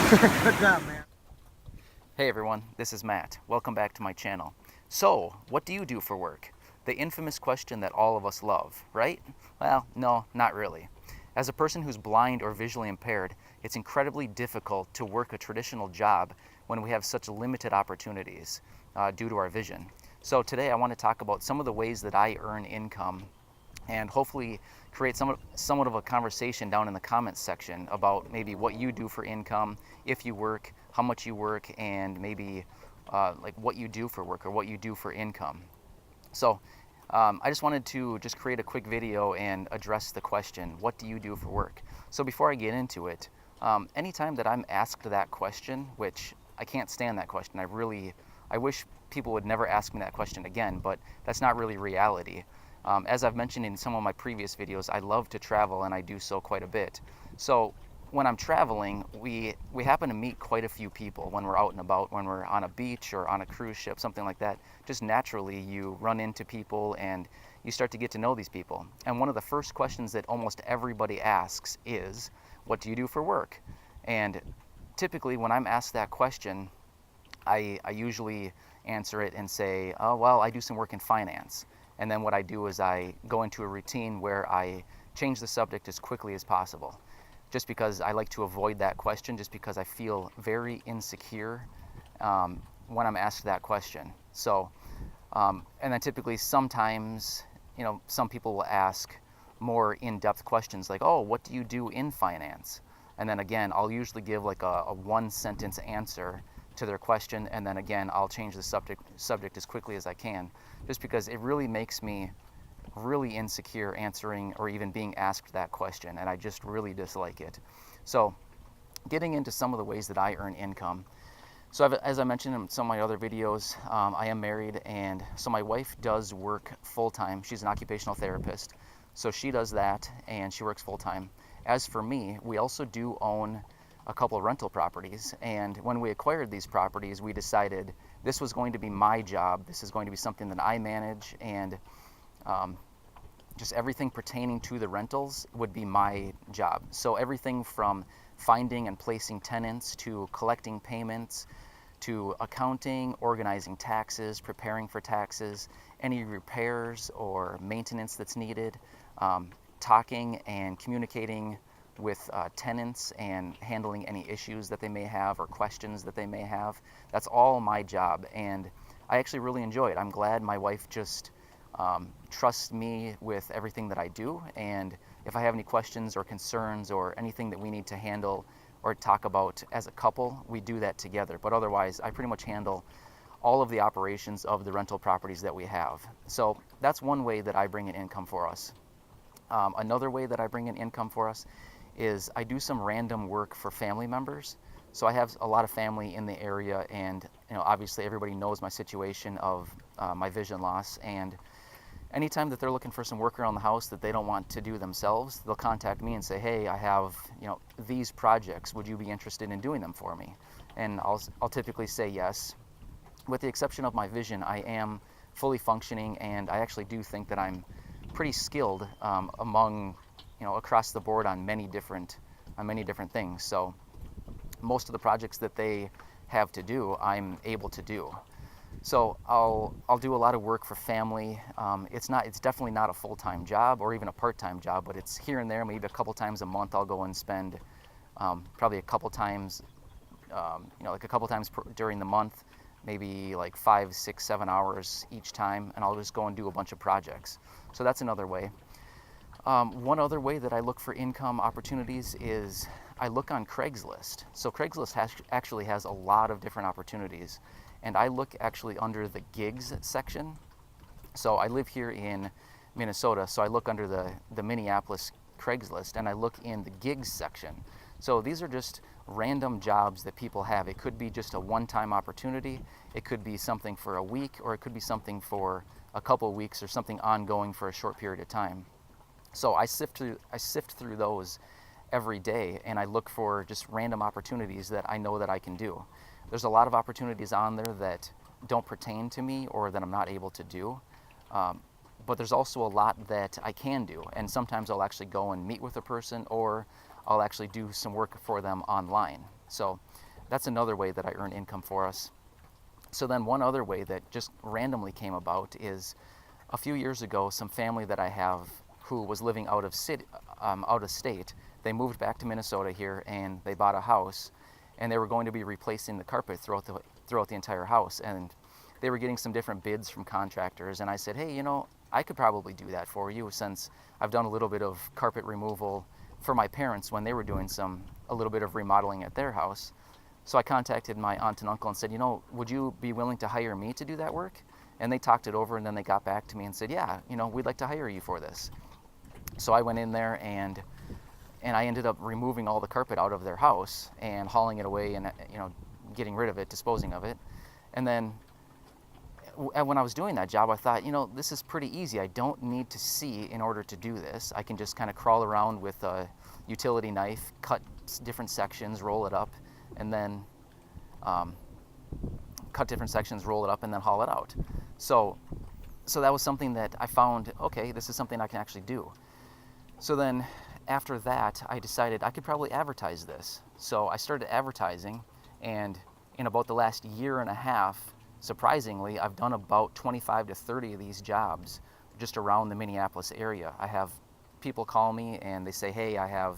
Good job, man. Hey everyone, this is Matt. Welcome back to my channel. So, what do you do for work? The infamous question that all of us love, right? Well, no, not really. As a person who's blind or visually impaired, it's incredibly difficult to work a traditional job when we have such limited opportunities due to our vision. So today I want to talk about some of the ways that I earn income and hopefully create somewhat of a conversation down in the comments section about maybe what you do for income, if you work, how much you work, and maybe like what you do for work or what you do for income. So I just wanted to just create a quick video and address the question, what do you do for work? So before I get into it, anytime that I'm asked that question, which I can't stand that question, I wish people would never ask me that question again, but that's not really reality. As I've mentioned in some of my previous videos, I love to travel and I do so quite a bit. So when I'm traveling, we happen to meet quite a few people when we're out and about, when we're on a beach or on a cruise ship, something like that. Just naturally, you run into people and you start to get to know these people. And one of the first questions that almost everybody asks is, what do you do for work? And typically when I'm asked that question, I usually answer it and say, oh, well, I do some work in finance. And then what I do is I go into a routine where I change the subject as quickly as possible. Just because I like to avoid that question, just because I feel very insecure when I'm asked that question. So, and then typically sometimes, some people will ask more in-depth questions like, oh, what do you do in finance? And then again, I'll usually give like a one-sentence answer to their question, and then again, I'll change the subject as quickly as I can, just because it really makes me really insecure answering or even being asked that question, and I just really dislike it. So, getting into some of the ways that I earn income. So as I mentioned in some of my other videos, I am married, and so my wife does work full-time. She's an occupational therapist, so she does that, and she works full-time. As for me, we also do own a couple of rental properties, and when we acquired these properties, we decided this was going to be my job. This is going to be something that I manage, and just everything pertaining to the rentals would be my job. So everything from finding and placing tenants to collecting payments to accounting, organizing taxes, preparing for taxes, any repairs or maintenance that's needed, talking and communicating with tenants and handling any issues that they may have or questions that they may have. That's all my job, and I actually really enjoy it. I'm glad my wife just trusts me with everything that I do, and if I have any questions or concerns or anything that we need to handle or talk about as a couple, we do that together. But otherwise, I pretty much handle all of the operations of the rental properties that we have. So that's one way that I bring in income for us. Another way that I bring in income for us is I do some random work for family members. So I have a lot of family in the area, and obviously everybody knows my situation of my vision loss, and anytime that they're looking for some work around the house that they don't want to do themselves, they'll contact me and say, hey, I have these projects, would you be interested in doing them for me? And I'll typically say yes. With the exception of my vision, I am fully functioning, and I actually do think that I'm pretty skilled across the board on many different things. So most of the projects that they have to do, I'm able to do. So I'll do a lot of work for family. It's definitely not a full-time job or even a part-time job, but it's here and there. Maybe a couple times a month I'll go and spend probably a couple times, during the month, maybe like 5, 6, 7 hours each time, and I'll just go and do a bunch of projects. So that's another way. One other way that I look for income opportunities is I look on Craigslist. So Craigslist actually has a lot of different opportunities, and I look actually under the gigs section. So I live here in Minnesota, so I look under the Minneapolis Craigslist, and I look in the gigs section. So these are just random jobs that people have. It could be just a one-time opportunity, it could be something for a week, or it could be something for a couple of weeks or something ongoing for a short period of time. So I sift through those every day, and I look for just random opportunities that I know that I can do. There's a lot of opportunities on there that don't pertain to me or that I'm not able to do. But there's also a lot that I can do, and sometimes I'll actually go and meet with a person, or I'll actually do some work for them online. So that's another way that I earn income for us. So then one other way that just randomly came about is a few years ago, some family that I have who was living out of state, they moved back to Minnesota here and they bought a house, and they were going to be replacing the carpet throughout the entire house, and they were getting some different bids from contractors, and I said, hey, I could probably do that for you, since I've done a little bit of carpet removal for my parents when they were doing a little bit of remodeling at their house. So I contacted my aunt and uncle and said, would you be willing to hire me to do that work? And they talked it over, and then they got back to me and said, yeah, we'd like to hire you for this. So I went in there and I ended up removing all the carpet out of their house and hauling it away and getting rid of it, disposing of it. And then when I was doing that job, I thought, this is pretty easy. I don't need to see in order to do this. I can just kind of crawl around with a utility knife, cut different sections, roll it up, and then cut different sections, roll it up, and then haul it out. So that was something that I found, okay, this is something I can actually do. So then after that, I decided I could probably advertise this. So I started advertising, and in about the last year and a half, surprisingly, I've done about 25 to 30 of these jobs just around the Minneapolis area. I have people call me and they say, hey, I have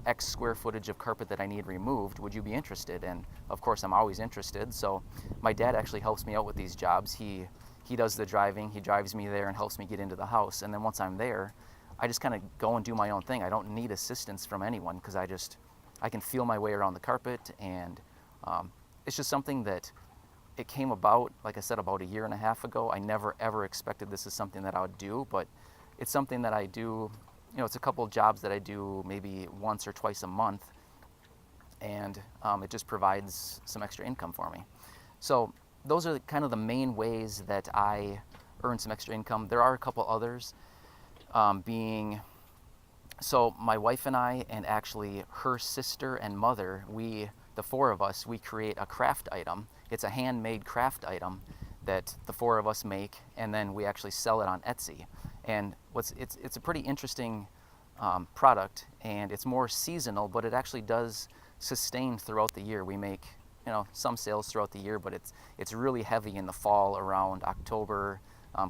X square footage of carpet that I need removed. Would you be interested? And of course, I'm always interested. So my dad actually helps me out with these jobs. He does the driving. He drives me there and helps me get into the house. And then once I'm there, I just kind of go and do my own thing. I don't need assistance from anyone, because I can feel my way around the carpet. And it's just something that it came about, like I said, about a year and a half ago. I never ever expected this is something that I would do, but it's something that I do. It's a couple of jobs that I do maybe once or twice a month, and it just provides some extra income for me. So those are kind of the main ways that I earn some extra income. There are a couple others, so my wife and I, and actually her sister and mother, the four of us, we create a craft item. It's a handmade craft item that the four of us make, and then we actually sell it on Etsy. And it's a pretty interesting product, and it's more seasonal, but it actually does sustain throughout the year. We make some sales throughout the year, but it's really heavy in the fall, around October,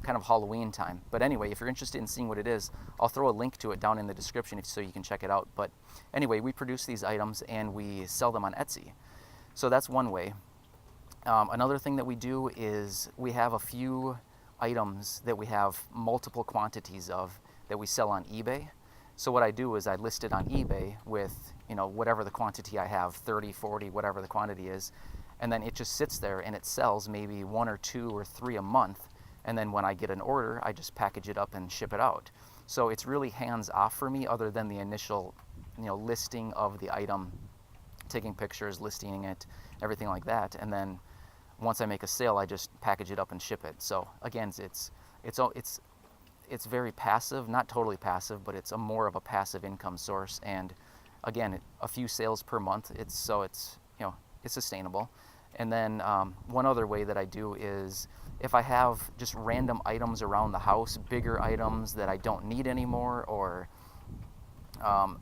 kind of Halloween time. But anyway, if you're interested in seeing what it is, I'll throw a link to it down in the description so you can check it out. But anyway, we produce these items and we sell them on Etsy. So that's one way. Another thing that we do is we have a few items that we have multiple quantities of that we sell on eBay. So what I do is I list it on eBay with whatever the quantity I have, 30, 40, whatever the quantity is, and then it just sits there and it sells maybe 1 or 2 or 3 a month. And then when I get an order, I just package it up and ship it out. So it's really hands off for me, other than the initial listing of the item, taking pictures, listing it, everything like that. And then once I make a sale, I just package it up and ship it. So again, it's very passive, not totally passive, but it's more of a passive income source. And again, a few sales per month. It's sustainable. And then one other way that I do is, if I have just random items around the house, bigger items that I don't need anymore, or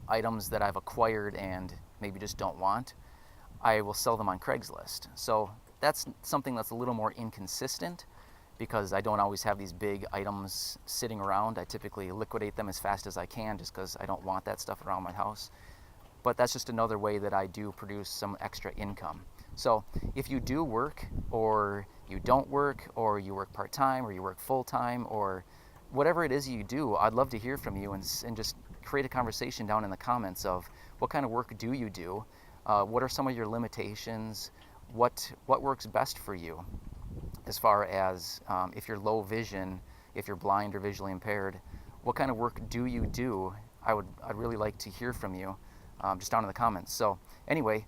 items that I've acquired and maybe just don't want, I will sell them on Craigslist. So that's something that's a little more inconsistent, because I don't always have these big items sitting around. I typically liquidate them as fast as I can, just because I don't want that stuff around my house. But that's just another way that I do produce some extra income. So if you do work, or you don't work, or you work part-time, or you work full-time, or whatever it is you do, I'd love to hear from you, and just create a conversation down in the comments of what kind of work do you do? What are some of your limitations? What works best for you, as far as if you're low vision, if you're blind or visually impaired, what kind of work do you do? I'd really like to hear from you, just down in the comments. So anyway,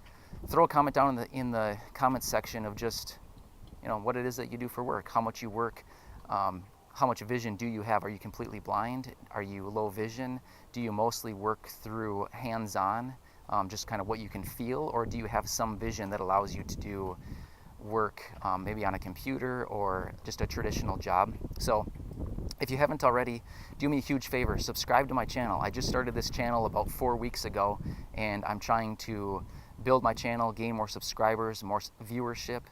throw a comment down in the comments section of just what it is that you do for work, how much you work, how much vision do you have? Are you completely blind? Are you low vision? Do you mostly work through hands-on, just kind of what you can feel, or do you have some vision that allows you to do work maybe on a computer or just a traditional job? So if you haven't already, do me a huge favor, subscribe to my channel. I just started this channel about 4 weeks ago, and I'm trying to build my channel, gain more subscribers, more viewership,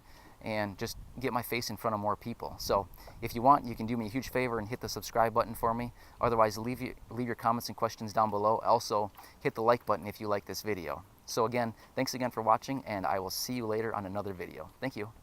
and just get my face in front of more people. So if you want, you can do me a huge favor and hit the subscribe button for me. Otherwise, leave your comments and questions down below. Also, hit the like button if you like this video. So again, thanks again for watching, and I will see you later on another video. Thank you.